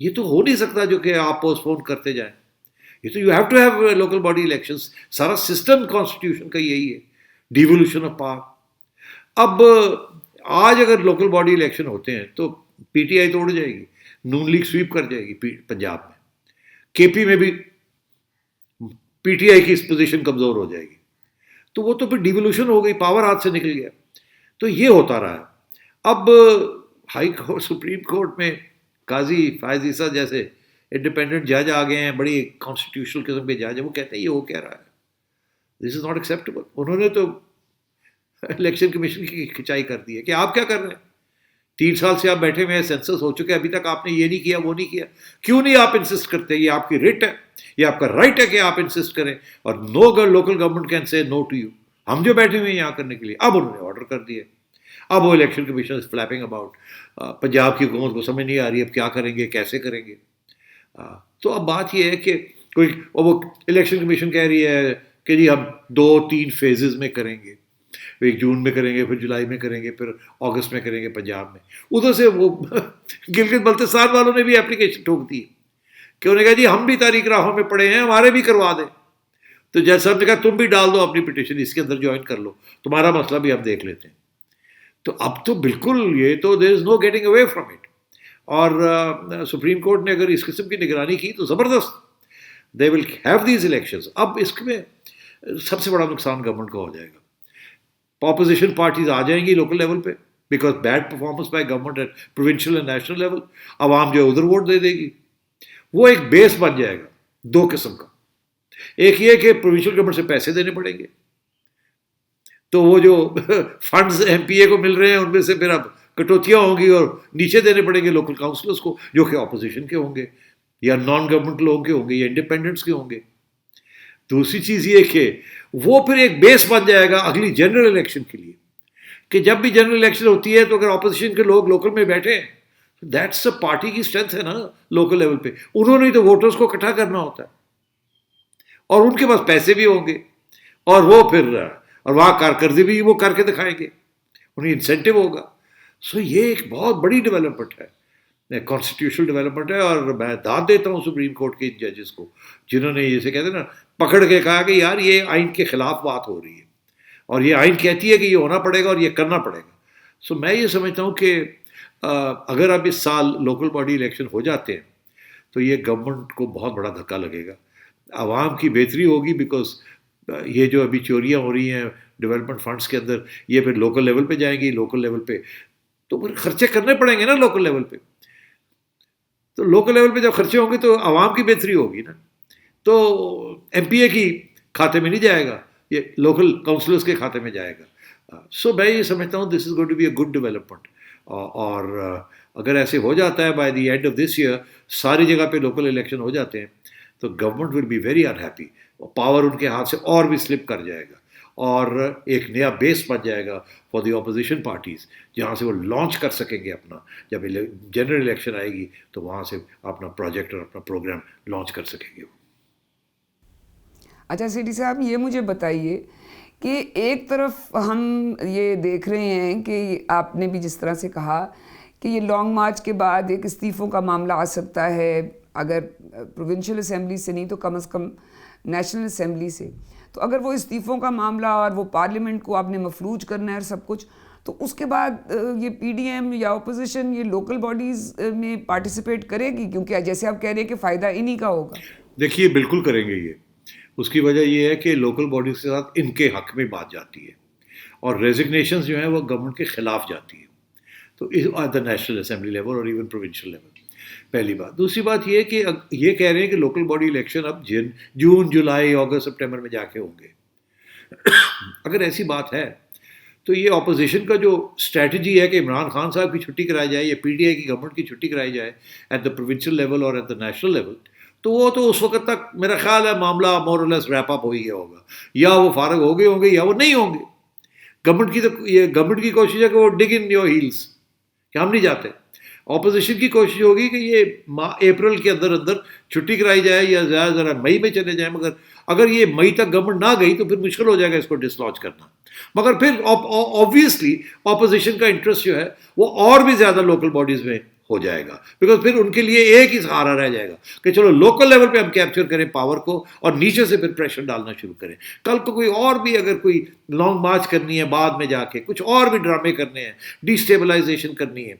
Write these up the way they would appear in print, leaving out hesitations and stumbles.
یہ تو ہو نہیں سکتا جو کہ آپ پوسٹ پون کرتے جائیں. یہ تو you have to have local body elections. سارا سسٹم کانسٹیٹیوشن کا یہی ہے, ڈیولیوشن آف پاور. اب آج اگر لوکل باڈی الیکشن ہوتے ہیں تو پی ٹی آئی توڑ جائے گی, نون لیگ سویپ کر جائے گی پنجاب میں, کے پی میں بھی پی ٹی آئی کی پوزیشن کمزور ہو جائے گی. تو وہ تو پھر ڈیولیوشن ہو گئی, پاور ہاتھ سے نکل گیا. تو یہ ہوتا رہا. اب ہائی کورٹ, سپریم کورٹ میں قاضی فائز عیسیٰ جیسے انڈیپینڈنٹ جج آ گئے ہیں, بڑی کانسٹیٹیوشنل قسم کے جج ہیں, وہ کہتے ہیں یہ ہو کیا رہا ہے, دس از ناٹ ایکسیپٹیبل. انہوں نے تو الیکشن کمیشن کی کھچائی کر دی ہے کہ آپ کیا کر رہے ہیں, 3 سال سے آپ بیٹھے ہوئے ہیں, سینسس ہو چکے, ابھی تک آپ نے یہ نہیں کیا وہ نہیں کیا. کیوں نہیں آپ انسسٹ کرتے؟ یہ آپ کی رٹ ہے, یہ آپ کا رائٹ ہے کہ آپ انسسٹ کریں, اور نو local government can say know to you. ہم جو بیٹھے ہوئے ہیں یہاں کرنے کے لیے, اب انہوں نے آرڈر کر دیے. اب وہ election commission is flipping about. Punjab کی حکومت کو سمجھ نہیں آ رہی اب کیا کریں گے, کیسے کریں گے. تو اب بات یہ ہے کہ کوئی وہ الیکشن کمیشن کہہ رہی ہے کہ جی ہم 2-3 فیزز میں کریں گے, 1 جون میں کریں گے, پھر جولائی میں کریں گے, پھر اگست میں کریں گے پنجاب میں. ادھر سے وہ گلگت بلتستان والوں نے بھی اپلیکیشن ٹھوک دی کہ انہوں نے کہا جی ہم بھی تاریخ راہوں میں پڑے ہیں, ہمارے بھی کروا دیں. تو جج صاحب نے کہا تم بھی ڈال دو اپنی پٹیشن, اس کے اندر جوائن کر لو, تمہارا مسئلہ بھی ہم دیکھ لیتے ہیں. تو اب تو بالکل یہ تو there is no getting away from it. اور سپریم کورٹ نے اگر اس قسم کی نگرانی کی تو زبردست, they will have these elections. اب اس میں سب سے بڑا نقصان گورنمنٹ کا ہو جائے گا. اپوزیشن پارٹیز آ جائیں گی لوکل لیول پہ, because bad performance by government at provincial and national level. عوام جو ہے ادھر ووٹ دے دے گی. وہ ایک بیس بن جائے گا 2 قسم کا. ایک یہ کہ پروونشل گورنمنٹ سے پیسے دینے پڑیں گے, تو وہ جو فنڈز ایم پی اے کو مل رہے ہیں ان میں سے پھر اب کٹوتیاں ہوں گی, اور نیچے دینے پڑیں گے لوکل کاؤنسلرس کو جو کہ اپوزیشن کے ہوں گے, یا نان گورنمنٹ لوگوں کے ہوں گے, یا انڈیپینڈنٹس کے ہوں گے. دوسری چیز یہ کہ وہ پھر ایک بیس بن جائے گا اگلی جنرل الیکشن کے لیے, کہ جب بھی جنرل الیکشن ہوتی ہے تو اگر اپوزیشن کے لوگ لوکل میں بیٹھے ہیں, دیٹس پارٹی کی اسٹرینتھ ہے نا لوکل لیول پہ. انہوں نے تو ووٹرس کو اکٹھا کرنا ہوتا ہے, اور ان کے پاس پیسے بھی ہوں گے, اور وہ پھر اور وہاں کارکردگی بھی وہ کر کے دکھائیں گے, انہیں انسینٹیو ہوگا. سو یہ ایک بہت بڑی ڈیولپمنٹ ہے, کانسٹیٹیوشنل ڈیولپمنٹ ہے. اور میں داد دیتا ہوں سپریم کورٹ کے ججز کو جنہوں نے جیسے کہتے ہیں نا پکڑ کے کہا کہ یار یہ آئین کے خلاف بات ہو رہی ہے, اور یہ آئین کہتی ہے کہ یہ ہونا پڑے گا اور یہ کرنا پڑے گا. سو میں یہ سمجھتا ہوں کہ اگر اب اس سال لوکل باڈی الیکشن ہو جاتے ہیں تو یہ گورنمنٹ کو بہت بڑا دھکا لگے گا. عوام کی بہتری ہوگی, بیکاز یہ جو ابھی چوریاں ہو رہی ہیں ڈیولپمنٹ فنڈس کے اندر, یہ پھر لوکل لیول پہ جائیں گی. لوکل لیول پہ تو پھر خرچے کرنے پڑیں گے نا لوکل لیول پہ. تو لوکل لیول پہ جب خرچے ہوں گے تو عوام کی بہتری ہوگی نا. تو ایم پی اے کی کھاتے میں نہیں جائے گا, یہ لوکل کاؤنسلرس کے کھاتے میں جائے گا. سو میں یہ سمجھتا ہوں this is going to be a good development. اور اگر ایسے ہو جاتا ہے by the end of this year ساری جگہ پہ لوکل الیکشن ہو جاتے ہیں تو government will be very unhappy. Power ان کے ہاتھ سے اور بھی سلپ کر جائے گا, اور ایک نیا بیس بن جائے گا فار دی اپوزیشن پارٹیز, جہاں سے وہ لانچ کر سکیں گے اپنا. جب جنرل الیکشن آئے گی تو وہاں سے اپنا پروجیکٹ اور اپنا پروگرام لانچ کر سکیں گے. اچھا سیٹھی صاحب, یہ مجھے بتائیے کہ ایک طرف ہم یہ دیکھ رہے ہیں کہ آپ نے بھی جس طرح سے کہا کہ یہ لانگ مارچ کے بعد ایک استعفوں کا معاملہ آ سکتا ہے, اگر پروونشل اسمبلی سے نہیں تو کم از کم نیشنل اسمبلی سے. تو اگر وہ استعفوں کا معاملہ اور وہ پارلیمنٹ کو آپ نے مفلوج کرنا ہے اور سب کچھ, تو اس کے بعد یہ پی ڈی ایم یا اپوزیشن یہ لوکل باڈیز میں پارٹیسپیٹ کرے گی, کیونکہ جیسے آپ کہہ رہے ہیں کہ فائدہ انہی کا ہوگا. دیکھیے بالکل کریں گے یہ. اس کی وجہ یہ ہے کہ لوکل باڈیز کے ساتھ ان کے حق میں بات جاتی ہے, اور ریزگنیشنز جو ہیں وہ گورنمنٹ کے خلاف جاتی ہیں. تو at the national assembly level اور ایون پروونشل لیول, پہلی بات. دوسری بات یہ کہ یہ کہہ رہے ہیں کہ لوکل باڈی الیکشن اب جون جولائی اگست سپٹمبر میں جا کے ہوں گے. اگر ایسی بات ہے تو یہ اپوزیشن کا جو اسٹریٹجی ہے کہ عمران خان صاحب کی چھٹی کرائی جائے یا پی ٹی آئی کی گورنمنٹ کی چھٹی کرائی جائے ایٹ دا پروونشل لیول اور ایٹ دا نیشنل لیول, تو وہ تو اس وقت تک میرا خیال ہے معاملہ مور اور لیس ریپ اپ ہو ہی گیا ہوگا. یا وہ فارغ ہو گئے ہوں گے یا وہ نہیں ہوں گے. گورنمنٹ کی تو یہ گورنمنٹ کی کوشش ہے کہ وہ ڈگ ان یور ہیلز کہ ہم نہیں جاتے. اپوزیشن کی کوشش ہوگی کہ یہ اپریل کے اندر اندر چھٹی کرائی جائے یا زیادہ ذرا مئی میں چلے جائیں. مگر اگر یہ مئی تک گورنمنٹ نہ گئی تو پھر مشکل ہو جائے گا اس کو ڈسلانچ کرنا. مگر پھر آبویسلی اپوزیشن کا انٹرسٹ جو ہے وہ اور بھی زیادہ لوکل باڈیز میں ہو جائے گا. بیکاز پھر ان کے لیے ایک ہی سہارا رہ جائے گا کہ چلو لوکل لیول پہ ہم کیپچر کریں پاور کو اور نیچے سے پھر پریشر ڈالنا شروع کریں. کل کو کوئی اور بھی اگر کوئی لانگ مارچ کرنی ہے بعد میں جا کے کچھ اور بھی ڈرامے کرنے ہیں, ڈیسٹیبلائزیشن کرنی ہے,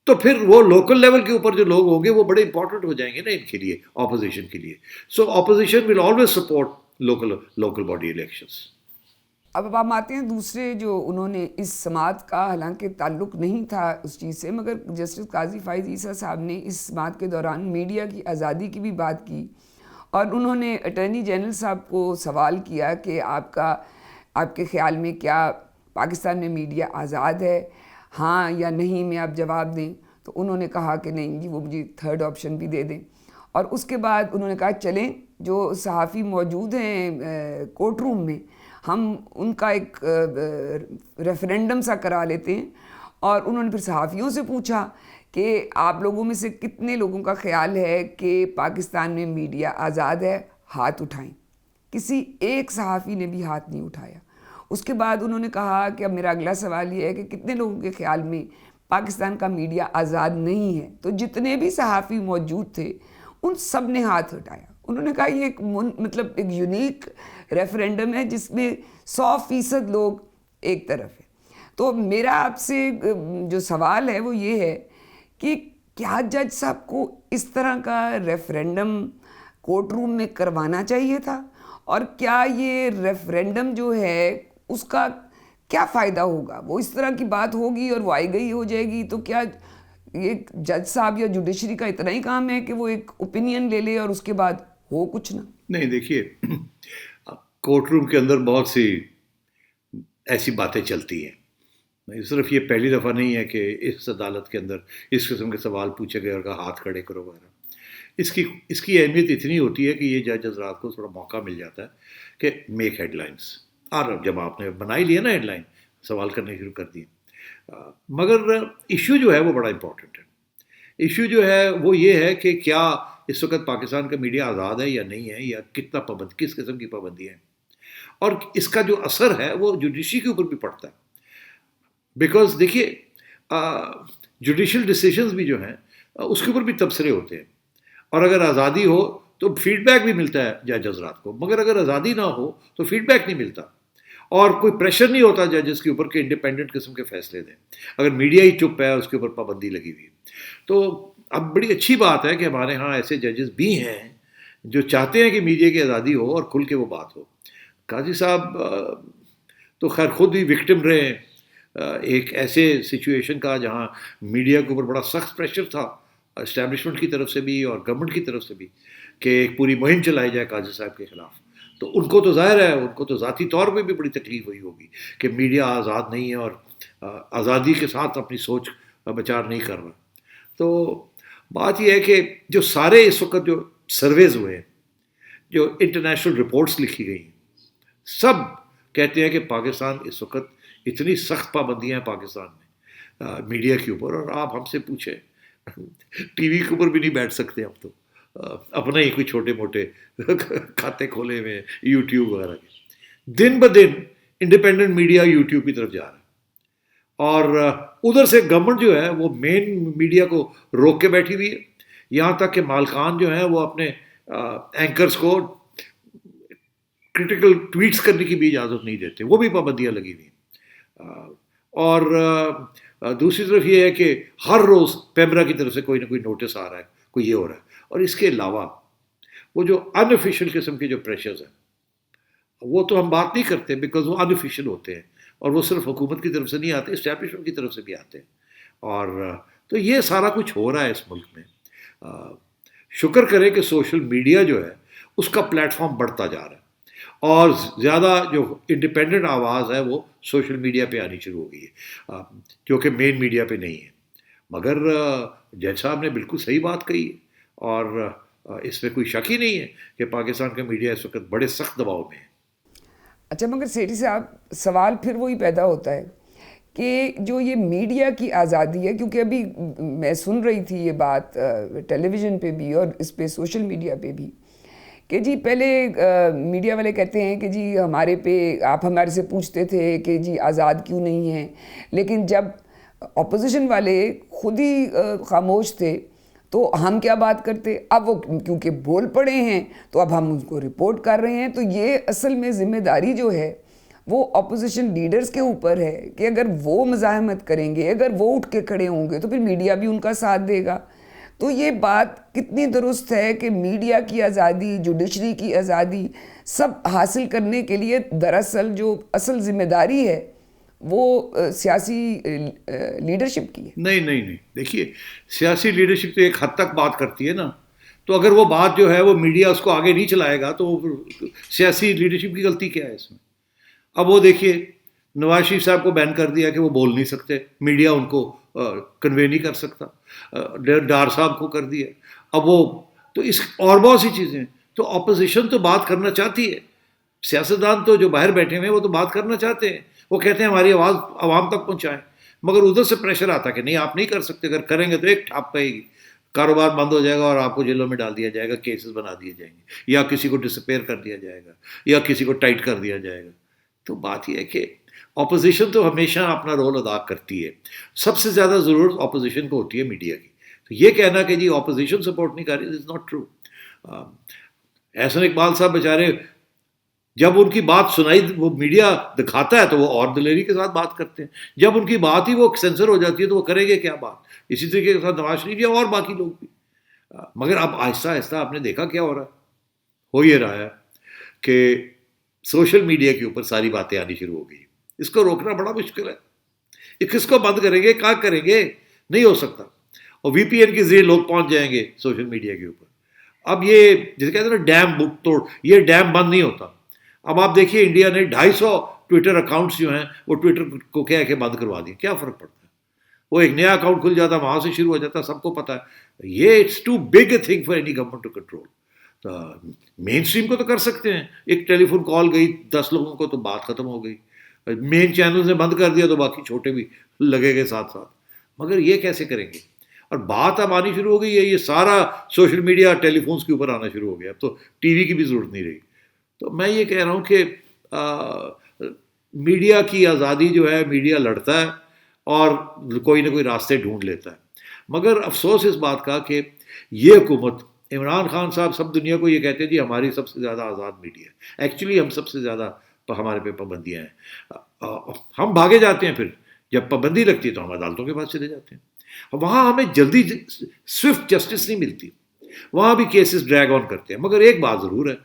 تو پھر وہ لوکل لیول کے اوپر جو لوگ ہوں گے وہ بڑے امپورٹنٹ ہو جائیں گے نا ان کے لیے, اپوزیشن کے لیے. So opposition will always support local body elections. اب ہم آتے ہیں دوسرے جو انہوں نے اس سماعت کا حالانکہ تعلق نہیں تھا اس چیز سے, مگر جسٹس قاضی فائز عیسیٰ صاحب نے اس سماعت کے دوران میڈیا کی آزادی کی بھی بات کی, اور انہوں نے اٹارنی جنرل صاحب کو سوال کیا کہ آپ کے خیال میں کیا پاکستان میں میڈیا آزاد ہے, ہاں یا نہیں میں آپ جواب دیں. تو انہوں نے کہا کہ نہیں جی, وہ مجھے تھرڈ آپشن بھی دے دیں. اور اس کے بعد انہوں نے کہا چلیں جو صحافی موجود ہیں کورٹ روم میں ہم ان کا ایک ریفرینڈم سا کرا لیتے ہیں. اور انہوں نے پھر صحافیوں سے پوچھا کہ آپ لوگوں میں سے کتنے لوگوں کا خیال ہے کہ پاکستان میں میڈیا آزاد ہے, ہاتھ اٹھائیں. کسی ایک صحافی نے بھی ہاتھ نہیں اٹھایا. اس کے بعد انہوں نے کہا کہ اب میرا اگلا سوال یہ ہے کہ کتنے لوگوں کے خیال میں پاکستان کا میڈیا آزاد نہیں ہے. تو جتنے بھی صحافی موجود تھے ان سب نے ہاتھ اٹھایا. انہوں نے کہا یہ ایک مطلب ایک یونیک ریفرینڈم ہے جس میں 100% لوگ ایک طرف ہیں. تو میرا آپ سے جو سوال ہے وہ یہ ہے کہ کیا جج صاحب کو اس طرح کا ریفرینڈم کورٹ روم میں کروانا چاہیے تھا, اور کیا یہ ریفرینڈم جو ہے اس کا کیا فائدہ ہوگا؟ وہ اس طرح کی بات ہوگی اور وہ آئی گئی ہو جائے گی, تو کیا یہ جج صاحب یا جوڈیشری کا اتنا ہی کام ہے کہ وہ ایک اوپینین لے لے اور اس کے بعد ہو کچھ نہ؟ نہیں, دیکھیے کورٹ روم کے اندر بہت سی ایسی باتیں چلتی ہیں. صرف یہ پہلی دفعہ نہیں ہے کہ اس عدالت کے اندر اس قسم کے سوال پوچھے گئے اور کہا ہاتھ کھڑے کرو وغیرہ. اس کی اہمیت اتنی ہوتی ہے کہ یہ جج حضرات کو تھوڑا موقع مل جاتا ہے کہ میک ہیڈ لائنس. اور جب آپ نے بنا ہی لیا نا ہیڈ لائن, سوال کرنے شروع کر دیے. مگر ایشو جو ہے وہ بڑا امپورٹنٹ ہے. ایشو جو ہے وہ یہ ہے کہ کیا اس وقت پاکستان کا میڈیا آزاد ہے یا نہیں ہے, یا کتنا کس قسم کی پابندیاں ہیں, اور اس کا جو اثر ہے وہ جوڈیشری کے اوپر بھی پڑتا ہے. بیکاز دیکھیے جوڈیشل ڈیسیجنز بھی جو ہیں اس کے اوپر بھی تبصرے ہوتے ہیں, اور اگر آزادی ہو تو فیڈ بیک بھی ملتا ہے جج حضرات کو, مگر اگر آزادی نہ ہو تو فیڈ بیک نہیں ملتا, اور کوئی پریشر نہیں ہوتا ججز کے اوپر کہ انڈیپینڈنٹ قسم کے فیصلے دیں. اگر میڈیا ہی چپ ہے اس کے اوپر پابندی لگی ہوئی ہے. تو اب بڑی اچھی بات ہے کہ ہمارے ہاں ایسے ججز بھی ہیں جو چاہتے ہیں کہ میڈیا کی آزادی ہو اور کھل کے وہ بات ہو. قاضی صاحب تو خیر خود ہی وکٹم رہے ہیں ایک ایسے سچویشن کا جہاں میڈیا کے اوپر بڑا سخت پریشر تھا اسٹیبلشمنٹ کی طرف سے بھی اور گورنمنٹ کی طرف سے بھی کہ ایک پوری مہم چلائی جائے قاضی صاحب کے خلاف. تو ان کو تو ظاہر ہے, ان کو تو ذاتی طور پہ بھی بڑی تکلیف ہوئی ہوگی کہ میڈیا آزاد نہیں ہے اور آزادی کے ساتھ اپنی سوچ بچار نہیں کر رہا. تو بات یہ ہے کہ جو سارے اس وقت جو سرویز ہوئے ہیں, جو انٹرنیشنل رپورٹس لکھی گئی ہیں, سب کہتے ہیں کہ پاکستان اس وقت اتنی سخت پابندیاں ہیں پاکستان میں میڈیا کے اوپر, اور آپ ہم سے پوچھیں ٹی وی کے اوپر بھی نہیں بیٹھ سکتے ہم تو, اپنا ہی کوئی چھوٹے موٹے کھاتے کھولے ہوئے یوٹیوب وغیرہ کے. دن بدن انڈیپینڈنٹ میڈیا یوٹیوب کی طرف جا رہا ہے, اور ادھر سے گورنمنٹ جو ہے وہ مین میڈیا کو روک کے بیٹھی ہوئی ہے. یہاں تک کہ مالکان جو ہیں وہ اپنے اینکرز کو کرٹیکل ٹویٹس کرنے کی بھی اجازت نہیں دیتے, وہ بھی پابندیاں لگی ہوئی ہیں. اور دوسری طرف یہ ہے کہ ہر روز پیمرا کی طرف سے کوئی نہ کوئی نوٹس آ رہا ہے, کوئی یہ ہو رہا ہے. اور اس کے علاوہ وہ جو ان آفیشیل قسم کے جو پریشرز ہیں وہ تو ہم بات نہیں کرتے بیکاز وہ ان آفیشیل ہوتے ہیں, اور وہ صرف حکومت کی طرف سے نہیں آتے, اسٹیبلشمنٹ کی طرف سے بھی آتے ہیں. اور تو یہ سارا کچھ ہو رہا ہے اس ملک میں. شکر کریں کہ سوشل میڈیا جو ہے اس کا پلیٹ فارم بڑھتا جا رہا ہے, اور زیادہ جو انڈیپینڈنٹ آواز ہے وہ سوشل میڈیا پہ آنی شروع ہو گئی ہے جو کہ مین میڈیا پہ نہیں ہے. مگر جج صاحب نے بالکل صحیح بات کہی ہے, اور اس میں کوئی شک ہی نہیں ہے کہ پاکستان کا میڈیا اس وقت بڑے سخت دباؤ میں ہے. اچھا, مگر سیٹھی صاحب سوال پھر وہی پیدا ہوتا ہے کہ جو یہ میڈیا کی آزادی ہے, کیونکہ ابھی میں سن رہی تھی یہ بات ٹیلی ویژن پہ بھی اور اس پہ سوشل میڈیا پہ بھی کہ جی پہلے میڈیا والے کہتے ہیں کہ جی آپ ہمارے سے پوچھتے تھے کہ جی آزاد کیوں نہیں ہیں, لیکن جب اپوزیشن والے خود ہی خاموش تھے تو ہم کیا بات کرتے. اب وہ کیونکہ بول پڑے ہیں تو اب ہم ان کو رپورٹ کر رہے ہیں. تو یہ اصل میں ذمہ داری جو ہے وہ اپوزیشن لیڈرز کے اوپر ہے کہ اگر وہ مزاحمت کریں گے, اگر وہ اٹھ کے کھڑے ہوں گے تو پھر میڈیا بھی ان کا ساتھ دے گا. تو یہ بات کتنی درست ہے کہ میڈیا کی آزادی, جوڈیشری کی آزادی سب حاصل کرنے کے لیے دراصل جو اصل ذمہ داری ہے وہ سیاسی لیڈرشپ کی ہے. نہیں, دیکھیے سیاسی لیڈرشپ تو ایک حد تک بات کرتی ہے نا, تو اگر وہ بات جو ہے وہ میڈیا اس کو آگے نہیں چلائے گا تو سیاسی لیڈرشپ کی غلطی کیا ہے اس میں. اب وہ دیکھیے نواز شریف صاحب کو بین کر دیا کہ وہ بول نہیں سکتے, میڈیا ان کو کنوے نہیں کر سکتا, ڈار صاحب کو کر دیا. اب وہ تو اس اور بہت سی چیزیں ہیں. تو اپوزیشن تو بات کرنا چاہتی ہے, سیاستدان تو جو باہر بیٹھے ہوئے ہیں وہ تو بات کرنا چاہتے ہیں, وہ کہتے ہیں ہماری آواز عوام تک پہنچائیں, مگر ادھر سے پریشر آتا کہ نہیں آپ نہیں کر سکتے, اگر کریں گے تو ایک ٹھاپ پائے گی, کاروبار بند ہو جائے گا اور آپ کو جیلوں میں ڈال دیا جائے گا, کیسز بنا دیے جائیں گے, یا کسی کو ڈسپیئر کر دیا جائے گا, یا کسی کو ٹائٹ کر دیا جائے گا. تو بات یہ ہے کہ اپوزیشن تو ہمیشہ اپنا رول ادا کرتی ہے. سب سے زیادہ ضرورت اپوزیشن کو ہوتی ہے میڈیا کی. تو یہ کہنا کہ جی اپوزیشن سپورٹ نہیں کر رہی, is not true. Ahsan Iqbal صاحب بیچارے جب ان کی بات سنائی وہ میڈیا دکھاتا ہے تو وہ اور دلیری کے ساتھ بات کرتے ہیں, جب ان کی بات ہی وہ سینسر ہو جاتی ہے تو وہ کریں گے کیا بات. اسی طریقے کے ساتھ نواز شریف یا اور باقی لوگ بھی. مگر اب آہستہ آہستہ آپ نے دیکھا کیا ہو رہا ہے, ہو یہ رہا ہے کہ سوشل میڈیا کے اوپر ساری باتیں آنی شروع ہو گئی. اس کو روکنا بڑا مشکل ہے. یہ کس کو بند کریں گے, کہاں کریں گے, نہیں ہو سکتا. اور وی پی این کے ذریعے لوگ پہنچ جائیں گے سوشل میڈیا کے اوپر. اب یہ جیسے کہتے ہیں نا ڈیم بک توڑ, یہ ڈیم بند نہیں ہوتا. اب آپ دیکھیے انڈیا نے 250 ٹویٹر اکاؤنٹس جو ہیں وہ ٹویٹر کو کیا ہے کہ بند کروا دیے. کیا فرق پڑتا ہے, وہ ایک نیا اکاؤنٹ کھل جاتا, وہاں سے شروع ہو جاتا, سب کو پتہ ہے. یہ it's too big a thing for any government to control. Mainstream کو تو کر سکتے ہیں, ایک ٹیلی فون کال گئی 10 لوگوں کو تو بات ختم ہو گئی. مین چینل نے بند کر دیا تو باقی چھوٹے بھی لگے گئے ساتھ ساتھ. مگر یہ کیسے کریں گے؟ اور بات اب آنی شروع ہو گئی ہے, یہ سارا سوشل میڈیا ٹیلی فونس کے اوپر آنا شروع ہو گیا. اب تو ٹی وی کی بھی ضرورت نہیں رہی. تو میں یہ کہہ رہا ہوں کہ میڈیا کی آزادی جو ہے, میڈیا لڑتا ہے اور کوئی نہ کوئی راستے ڈھونڈ لیتا ہے. مگر افسوس اس بات کا کہ یہ حکومت, عمران خان صاحب سب دنیا کو یہ کہتے ہیں جی ہماری سب سے زیادہ آزاد میڈیا ہے. ایکچولی ہم سب سے زیادہ ہمارے پہ پابندیاں ہیں. ہم بھاگے جاتے ہیں, پھر جب پابندی لگتی ہے تو ہم عدالتوں کے پاس چلے جاتے ہیں. وہاں ہمیں جلدی سوئفٹ جسٹس نہیں ملتی, وہاں بھی کیسز ڈریگ آن کرتے ہیں. مگر ایک بات ضرور ہے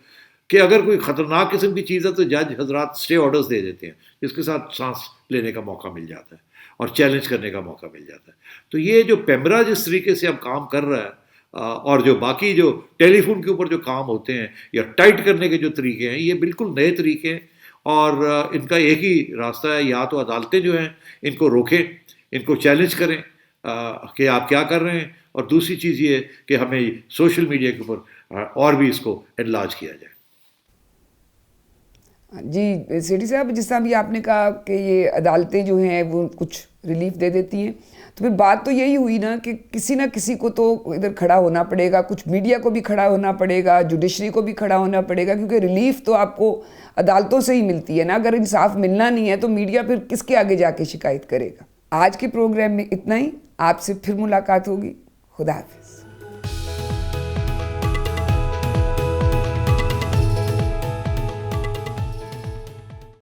کہ اگر کوئی خطرناک قسم کی چیز ہے تو جج حضرات اسٹے آرڈرز دے دیتے ہیں, جس کے ساتھ سانس لینے کا موقع مل جاتا ہے اور چیلنج کرنے کا موقع مل جاتا ہے. تو یہ جو پیمرا جس طریقے سے اب کام کر رہا ہے, اور جو باقی جو ٹیلی فون کے اوپر جو کام ہوتے ہیں یا ٹائٹ کرنے کے جو طریقے ہیں, یہ بالکل نئے طریقے ہیں. اور ان کا ایک ہی راستہ ہے, یا تو عدالتیں جو ہیں ان کو روکیں, ان کو چیلنج کریں کہ آپ کیا کر رہے ہیں, اور دوسری چیز یہ ہے کہ ہمیں سوشل میڈیا کے اوپر اور بھی اس کو انلارج کیا جائے. جی سیٹھی صاحب, جس طرح بھی آپ نے کہا کہ یہ عدالتیں جو ہیں وہ کچھ ریلیف دے دیتی ہیں, تو پھر بات تو یہی ہوئی نا کہ کسی نہ کسی کو تو ادھر کھڑا ہونا پڑے گا, کچھ میڈیا کو بھی کھڑا ہونا پڑے گا, جوڈیشری کو بھی کھڑا ہونا پڑے گا, کیونکہ ریلیف تو آپ کو عدالتوں سے ہی ملتی ہے نا. اگر انصاف ملنا نہیں ہے تو میڈیا پھر کس کے آگے جا کے شکایت کرے گا. آج کے پروگرام میں اتنا ہی, آپ سے پھر ملاقات ہوگی. خدا حافظ.